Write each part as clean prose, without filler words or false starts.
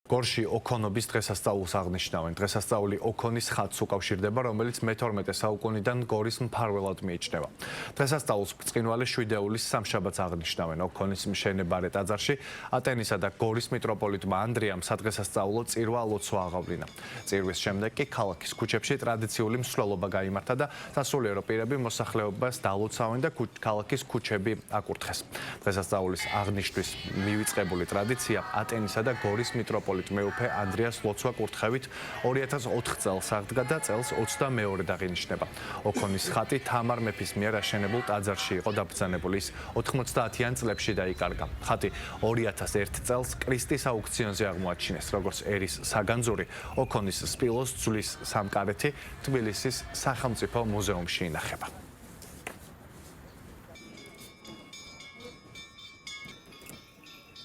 გორში ოქონობის დღესასწაულს აღნიშნავენ. დღესასწაული ოქონის ხატს უკავშირდება, რომელიც მე-12 საუკუნიდან გორის მფარველად მიიჩნევა. დღესასწაულს ბრწყინვალე შვიდეულის სამშაბათს აღნიშნავენ. ოქონის მშენებარე ტაძარში ატენისა და გორის მიტროპოლიტმა ანდრიამ სადღესასწაულო წირვა ლოცვა აღავლინა. წირვის შემდეგ კი ქალაქის ქუჩებში ტრადიციული მსვლელობა გაიმართა და სასულიერო პირები მოსახლეობას დალოცავენ და ქალაქის ქუჩები აკურთხეს. დღესასწაულის აღნიშვნის მივიწყებული ტრადიცია ატენისა და გორის მიტროპოლიტ მეუფე ანდრიას ლოცვა კურთხევით 2004 წელს აღდგა და წელს 22-ად აღინიშნება. ოქონის ხატი თამარ მეფის მიერ აშენებულ ტაძარში იყო დაბრძანებული, ის 90-იან წლებში დაიკარგა. ხატი 2001 წელს კრისტის აუქციონზე აღმოაჩინეს, როგორც ერის საგანძური ოქონის სპილოს ძვლის სამკარეთი თბილისის სახელმწიფო მუზეუმში ინახება.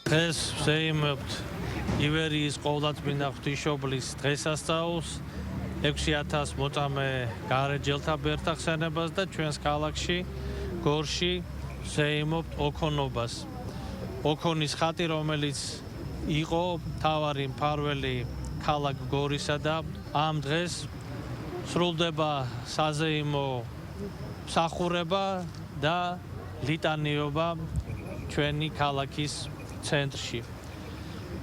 დღეს ვსეიმობთ ივერიის ყოვლადწმინდა ღვთისმშობლის დღესასწაულს 6000 მოწამე გარეჯელთა ბერთახსენებას და ჩვენს ქალაქში გორში ვსეიმობთ ოქონობას. ოქონის ხატი, რომელიც იყო მთავარი მფარველი ქალაქ გორისა და ამ დღეს სრულდება საზეიმო მსახურება და ლიტანიობა ჩვენი ქალაქის ცენტრში.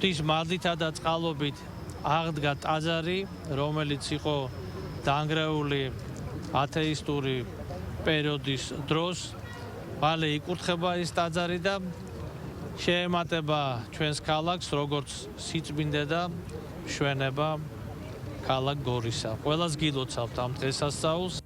ღვთის მადლითა და წყალობით აღდგა ტაძარი, რომელიც იყო დანგრეული ათეისტური პერიოდის დროს. მალე იკურთხება ის ტაძარი და შეემატება ჩვენს ქალაქს, როგორც სიწმინდე და მშვენება ქალაქ გორისა. ყველას გილოცავთ ამ დღესასწაულს.